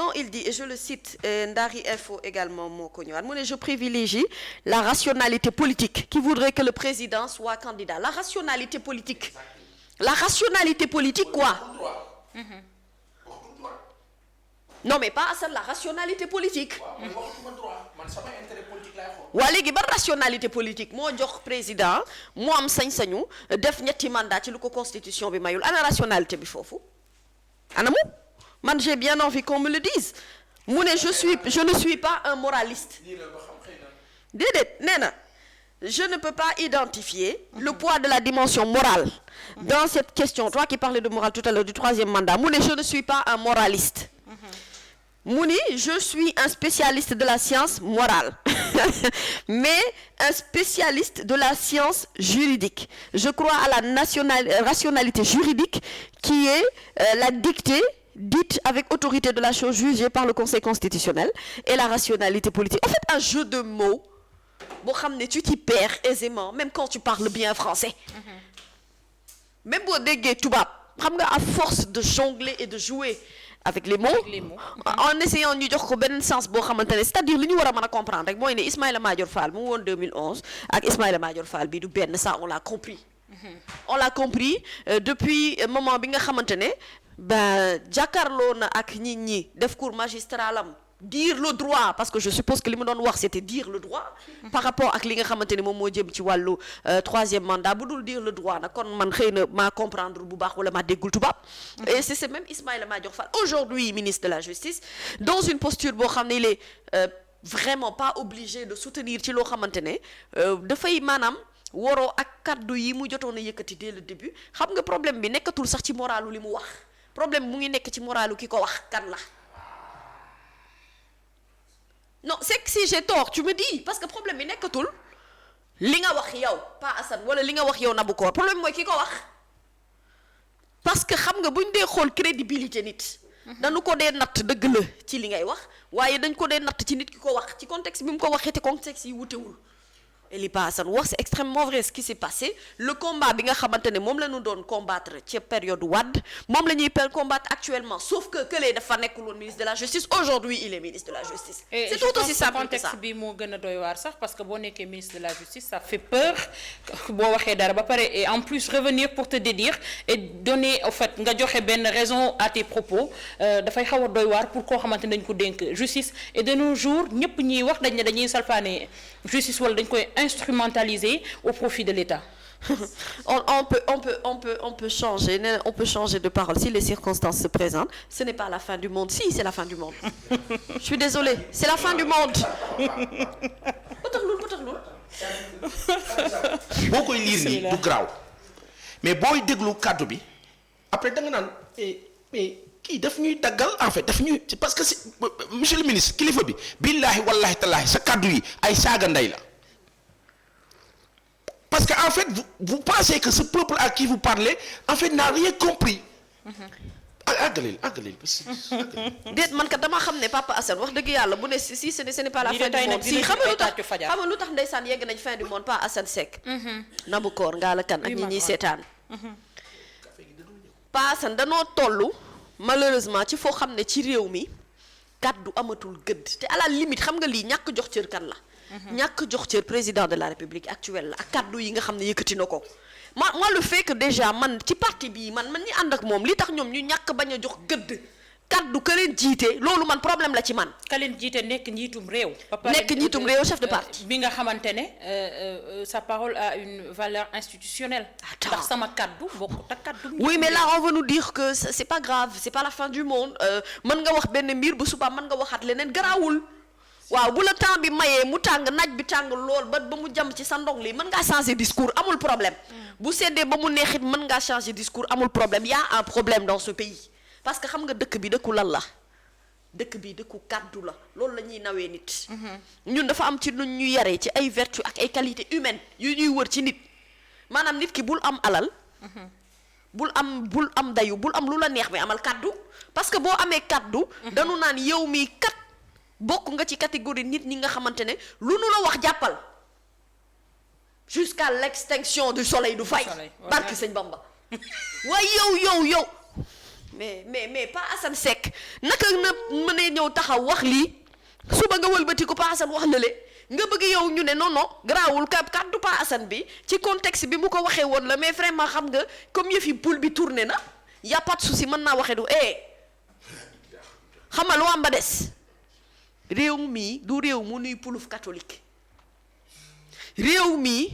quand il dit, et je le cite, Ndari Info également moo ko ñëwaat mu ne je privilégie la rationalité politique qui voudrait que le président soit candidat. La rationalité politique quoi. Non mais pas Assane, la rationalité politique. waa léegi ba rationalité politique moo jox président moo am sañ-sañu def ñetti mandat ci lu ko constitution bi mayul ana rationalité bi foofu ana mu man j'ai bien envie qu'on me le dise mu ne je ne suis pas un moraliste déedéet nee na je ne peux pas identifier le poids de la dimension morale dans cette question. Toi qui parlais de morale tout à l'heure du troisième mandat mu ne je ne suis pas un moraliste mu ni je suis un spécialiste de la science morale mais un spécialiste de la science juridique. Je crois à la rationalité juridique qui est la dictée dite avec autorité de la chose jugée par le Conseil constitutionnel et la rationalité politique. En fait, un jeu de mots boo xam ne tu t'y perds aisément même quand tu parles bien français. Même boo déggee tubaab xam nga à force de jongler et de jouer avec les mots en essayant ñu jox ko benn sens boo xamante ne c'est-à-dire li ñu war a mën a comprendre rek mooy ne Ismaïla Madior Fall mu woon 2011 ak Ismaïla Madior Fall bi du benn ça on l'a compris. On l'a compris depuis moment bi nga xamante ne ben jàkkaarloo na ak nit ñi def cours magistral am dire le droit parce que je suppose que li mu doon wax c'était dire le droit par rapport ak li nga xamante ne moom moo jëm ci wàllu troisième mandat bu dul dire le droit nag kon man xëy na maa comprendre bu baax wala maa déggul tubaab et c'est même Ismaïla Madior Fall aujourd'hui ministre de la justice dans une posture boo xam ne il est vraiment pas obligé de soutenir ci loo xamante ne dafay maanaam waroo ak kaddu yi mu jotoon a yëkkati dès le début xam nga problème bi nekkatul sax ci moralu li mu wax problème mu ngi nekk ci moralu ki ko wax kan la. Non, c'est que si j'ai tort tu me dis parce que problème bi nekkatul li nga wax yow pas Assane wala li nga wax yow Naboucor problème mooy ki ko wax parce que xam nga buñ dee xool crédibilité nit dañu ko dee natt dëgg la ci li ngay wax waaye dañ ko dee natt ci nit ki ko wax ci contexte bi mu ko waxee te contexte yi wutewul et li pas Assane wax c'est extrêmement vrai ce qui s'est passé le combat bi nga xamante ne moom la ñu doon combattre ci période Wade moom la ñuy combattre actuellement sauf que lee dafa nekkul woon ministre de la justice aujourd'hui il est ministre de la justice. C'est tout aussi simple que ça. contexte bi moo gën a doy waar sax parce que boo nekkee ministre de la justice ça fait peur boo waxee dara ba pare et en plus revenir pour te dédire et donner au fait nga joxe benn raison à tes propos dafay xaw a doy waar pour koo xamante ne dañ ko dénk justice et de nos jours ñëpp ñiy wax dañ ne dañuy salfaane justice wala dañ koy instrumentalisé au profit de l'État. on peut changer de parole si les circonstances se présentent. Ce n'est pas la fin du monde. Si, c'est la fin du monde. Je suis désolée, c'est la fin du monde. boo koy liir nii du garaaw mais booy déglu kàddu bi après da nga naan mais kii daf ñuy daggal en fait daf ñuy parce que monsieur le ministre kilifa bi billaahi wallaahi tallaahi sa kàddu yi ay saaga ndey la. Parce que en fait vous pensez que ce peuple à qui vous parlez en fait n'a rien compris. àggaleel déet man kat dama xam ne Papa Assane wax dëgg yàlla bu ne si ce n'est pas la fin du monde si xam nga lu tax ndeysaan yegg nañ fin du monde pas Assane Seck. Naboucor ngaa la kan ak ñi ñuy seetaan. Pa Assane danoo toll malheureusement ci foo xam ne ci réew mi kaddu amatul gëdd te à la limite xam nga lii ñàkk jox cër kan la. ñàkk jox cër président de la république actuelle la ak kaddu yi nga xam ne yëkkati na ko moi le fait que déjà man ci parti bii man ñi ànd ak moom li tax ñoom ñu ñàkk bañ a jox gëdd kaddu ka leen jiite loolu man problème la ci man. ka leen jiite nekk njiitum réew. nekk njiitum réew chef de parti. bi nga xamante ne sa parole a une valeur institutionnelle. ndax sama kaddu bokkut ak kaddu. oui mais là on veut nous dire que c'est pas grave c'est pas la fin du monde mën nga wax benn mbir bu subaa mën nga waxaat leneen garaawul. waaw bu la temps bi mayee mu tàng naaj bi tàng lool ba mu jam ci sa ndong li mën ngaa changer discours amul problème bu seddee ba mu neexit mën ngaa changer discours amul problème y a un problème dans ce pays parce que xam nga dëkk bi dëkku lan la dëkk bi dëkku kàddu la loolu la ñuy nawee nit ñun dafa am ci lu ñu yaree ci ay vertu ak ay qualité humaine yu ñuy wër ci nit maanaam nit ki bul am alal bul am dayu bul am lu la neex mais amal kàddu parce que boo amee kàddu dañu naan yow mi kat bokk nga ci catégorie nit ñi nga xamante ne lu nu la wax jàppal jusqu'à l'extinction du soleil du fay barki sëñ Bamba waaye yow mais pas Assane Seck naka na mënee ñëw taxaw wax lii suba nga wëlbati ko pas Assane wax lële nga bëgg yow ñu ne non garaawul kàddu pas Assane bi ci contexte bi mu ko waxee woon la mais vraiment xam nga comme yëf yi poule bi tourné na y a pas de souci mën naa waxee du xam nga lu am ba des réew mi du réew mu nuy puluf catholique réew mi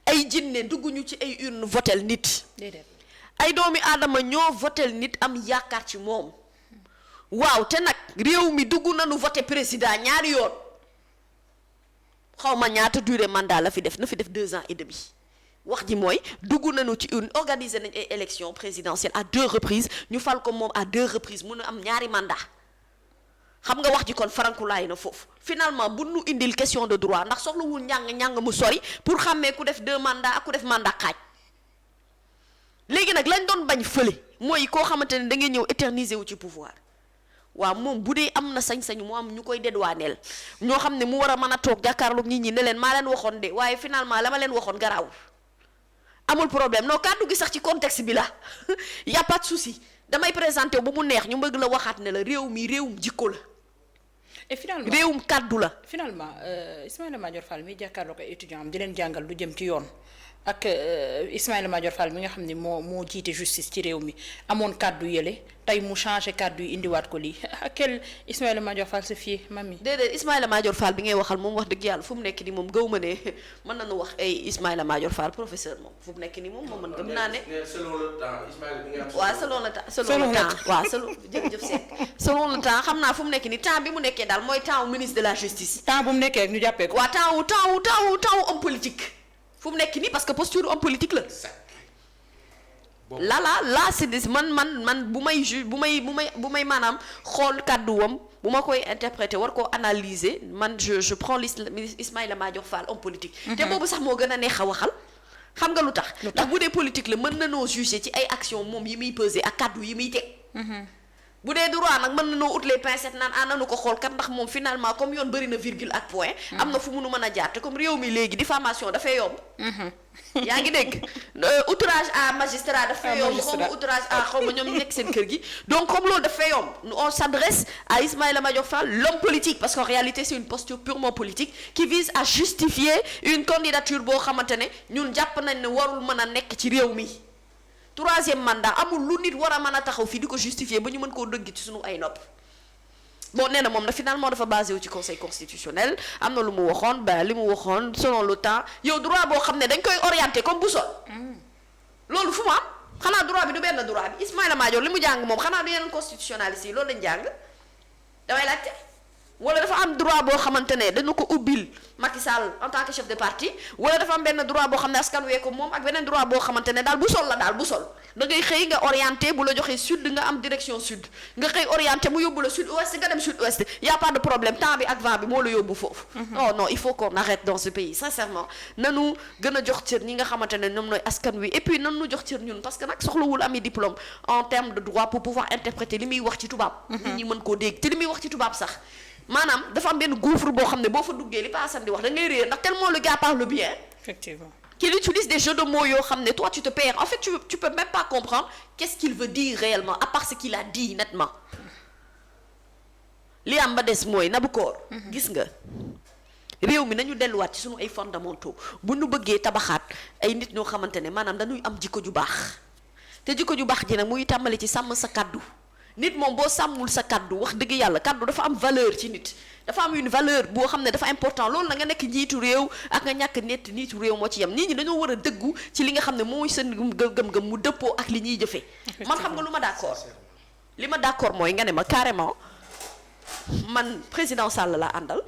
ay jinne dugguñu ci ay urne votel nit ay doomi aadama ñoo votel nit am yaakaar ci moom waaw te nag réew mi dugg nañu voté président ñaari yoon xaw ma ñaata durée mandat la fi def na fi def 2 ans et demi wax ji mooy dugg nañu ci une organiser nañ ay élections présidentielles à 2 reprises ñu fal ko moom à 2 reprises mun a am ñaari mandat xam nga wax ji kon farankulaay na foofu finalement bu nu indil question de droit ndax soxlawul njàng mu sori pour xàmmee ku def 2 mandats ak ku def mandat xaaj léegi nag lañ doon bañ fële mooy koo xamante ne da ngay ñëw éterniser wu ci pouvoir waaw moom bu dee am na sañ-sañu mu am ñu koy dédouaneel ñoo xam ne mu war a mën a toog jàkkaarloog nit ñi ne leen maa leen waxoon de waaye finalement la ma leen waxoon garaawul amul problème non kàddu gi sax ci contexte bi la y a pas de souci damay présenté ba mu neex ñu bëgg la waxaat ne la réew mi réewum jikko la. et finalement réewum kàddu la. finalement Ismaïla Madior Fall mi jàkkaarloog ay étudiants am di leen jàngal lu jëm ci yoon. ak Ismaïla Madior Fall mi nga xam ne moo jiite justice ci réew mi amoon kàddu yële tey mu changé kàddu yi indiwaat ko lii ak quel Ismaïla Madior Fall se fier mami. déedéet Ismaïla Madior Fall bi ngay waxal moom wax dëgg yàlla fu mu nekk nii moom gaw ma ne mën nañu wax ay Ismaïla Madior Fall professeur moom fu mu nekk nii moom man gëm naa ne. selon le temps Ismaïla bi nga am. waaw selon le temps waaw jërëjëf Seck selon le temps xam naa fu mu nekk nii temps bi mu nekkee daal mooy temps ministre de la justice. temps bu mu nekkee rek ñu jàppee ko. waaw temps homme politique. fu mu nekk nii parce que posture homme politique la. là c'est des man bu may maanaam xool kàdduwam bu ma koy interpréter war koo analyser man je prends Ismaïla Madior Fall homme politique. te boobu sax moo gën a neex a waxal. xam nga lu tax ndax bu dee politique la mën na noo juger ci ay action moom yi muy peser ak kàddu yi muy teg. bu dee droit nag mën na noo ut les pincettes naan nanu ko xool kat ndax moom finalement comme yoon bëri na virgule ak point. am na fu mu nu mën a jaar te comme réew mi léegi diffamation dafay yomb. yaa ngi dégg outrage à magistrat dafay yomb xaw ma outrage à xaw ma ñoom ñu nekk seen kër gi. donc comme loolu dafay yomb on s'adresse à Ismaïla Madior Fall l'homme politique parce qu'en réalité c'est une posture purement politique qui vise à justifier une candidature boo xamante ne ñun jàpp nañ ne warul mën a nekk ci réew mi. 3e mandat amul lu nit war a mën a taxaw fii di ko justifier ba ñu mën koo dëgg ci suñu ay nopp bon nee na moom na finalement dafa basé wu ci conseil constitutionnel am na lu mu waxoon li mu waxoon selon le temps yow droit boo xam ne dañ koy orienté comme boussole loolu fu mu am xanaa droit bi du benn droit bi Ismaïla Madior li mu jàng moom xanaa du yeneen constitutionnaliste yi loolu lañ jàng damay laajte wala dafa am droit boo xamante ne dañu ko ubbil Macky Sall en tant que chef de parti wala dafa am benn droit boo xam ne askan wee ko moom ak beneen droit boo xamante ne daal bu sol la daal bu sol da ngay xëy nga orienté bu la joxee sud nga am direction sud nga xëy orienté mu yóbbu la sud ouest nga dem sud ouest y a pas de problème temps bi ak vent bi moo la yóbbu foofu. non il faut qu'on arrête dans ce pays sincèrement nanu gën a jox cër ñi nga xamante ne ñoom nooy askan wi et puis nanu jox cër ñun parce que nag soxlawul ami diplôme en termes de droit pour pouvoir interpréter li muy wax ci tubaab. nit ñi mën koo dégg te li muy wax ci tubaab sax. maanaam dafa am benn gouffre boo xam ne boo fa duggee li Paasan di wax da ngay réer ndax tellement le gars parle bien. Effectivement. Qu'il utilise des jeux de mots yoo xam ne toi tu te perds en fait tu peux même pas comprendre qu'est-ce qu'il veut dire réellement à part ce qu'il a dit nettement. li am ba des mooy Nabucor. gis nga réew mi nañu delluwaat ci sunu ay fondamentaux bu nu bëggee tabaxaat ay nit ñoo xamante ne maanaam dañuy am jikko ju baax te jikko ju baax ji nag muy tàmbali ci sàmm sa kàddu. nit moom boo sàmmul sa kaddu wax dëgg yàlla kaddu dafa am valeur ci nit dafa am une valeur boo xam ne dafa important loolu na nga nekk njiitu réew ak nga ñàkk nett njiitu réew moo ci yem nit ñi dañoo war a dëggu ci li nga xam ne mooy seen gëm-gëm mu dëppoo ak li ñuy jëfee man xam nga lu ma d'accord li ma d'accord mooy nga ne ma carrément man président Sall la àndal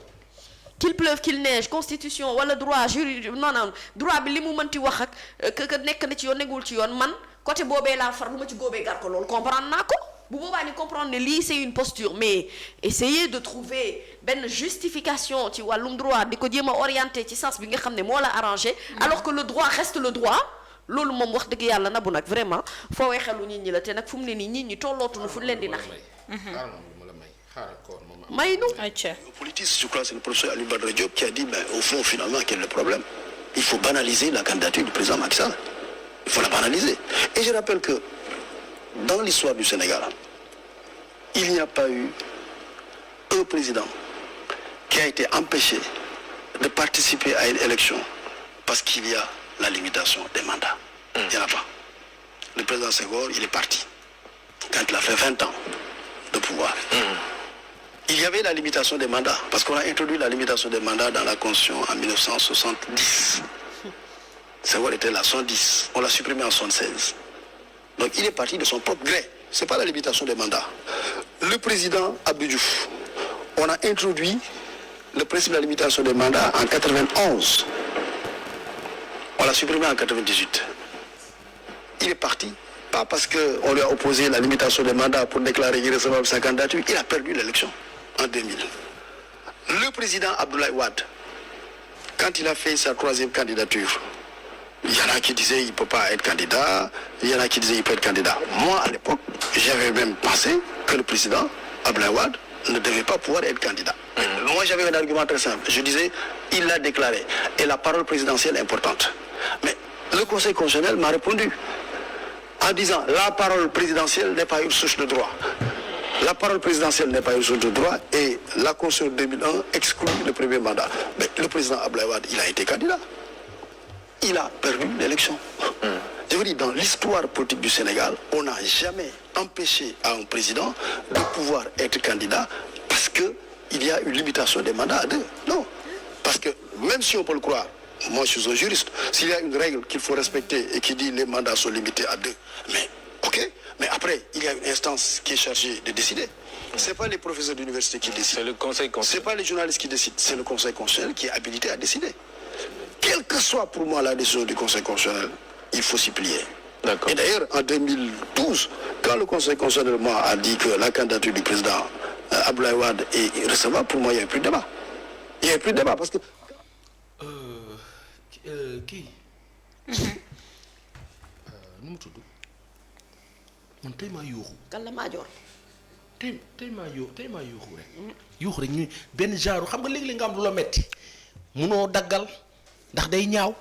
qu'il pleuve qu'il neige constitution wala droit juridique non droit bi li mu mënti wax ak que nekk na ci yoon nekkul ci yoon man côté boobee laa far lu ma ci góobee gar ko loolu comprendre naa ko bu boobaa ni comprendre ne lii c'est une posture mais essayer de trouver benn justification ci wàllum droit di ko jéem a orienté ci sens bi nga xam ne moo la arrangé alors que le droit reste le droit loolu moom wax dëgg yàlla na bu nag vraiment foowee xelu nit ñi la te nag fu mu ne nii nit ñi tollootuñu fu ñu leen di nax may nu politique je crois c'est le professeur Ali Badara Diop qui a dit au fond finalement quel est le problème il faut banaliser la candidature du président Macky Sall il faut la banaliser et je rappelle que dans l'histoire du Sénégal il n'y a pas eu un président qui a été empêché de participer à une élection parce qu'il y a la limitation des mandats. Il n'y en a pas. Le président Senghor, il est parti quand il a fait 20 ans de pouvoir. Il y avait la limitation des mandats, parce qu'on a introduit la limitation des mandats dans la Constitution en 1970. Senghor était là, 110. On l'a supprimé en 76. Donc il est parti de son propre gré. Ce n'est pas la limitation des mandats. Le président Abdou Diouf, on a introduit le principe de la limitation des mandats en 91. On l'a supprimé en 98. Il est parti, pas parce qu'on lui a opposé la limitation des mandats pour déclarer irrecevable sa candidature, il a perdu l'élection en 2000. Le président Abdoulaye Wade, quand il a fait sa 3e candidature, il y en a qui disaient qu'il ne peut pas être candidat, il y en a qui disaient qu'il peut être candidat. Moi, à l'époque, j'avais même pensé que le président Abdoulaye Wade ne devait pas pouvoir être candidat. Moi, j'avais un argument très simple. Je disais, il l'a déclaré. Et la parole présidentielle est importante. Mais le Conseil constitutionnel m'a répondu en disant, la parole présidentielle n'est pas une source de droit. La parole présidentielle n'est pas une source de droit et la Constitution 2001 exclut le premier mandat. Mais le président Abdoulaye Wade, il a été candidat. Il a perdu l'élection. Je veux dire, dans l'histoire politique du Sénégal, on n'a jamais empêché à un président de pouvoir être candidat parce qu'il y a une limitation des mandats à 2. Non. Parce que même si on peut le croire, moi je suis un juriste, s'il y a une règle qu'il faut respecter et qui dit les mandats sont limités à 2, mais ok, mais après il y a une instance qui est chargée de décider. Ce n'est pas les professeurs d'université qui décident. C'est le Conseil constitutionnel. Ce n'est pas les journalistes qui décident, c'est le Conseil constitutionnel qui est habilité à décider. Quelle que soit pour moi la décision du Conseil constitutionnel, il faut s'y plier. D'accord. Et d'ailleurs, en 2012, quand le Conseil constitutionnel moi, a dit que la candidature du président Abdoulaye Wade est recevable, pour moi, il n'y avait plus de débat. Il n'y avait plus de débat parce que... kii nu mu tudd man tey maa yuuxu Kalla Maajoor. tey maa yuuxu rek ñu benn genre xam nga léegi-léegi nga am lu la metti munoo daggal ndax day ñaaw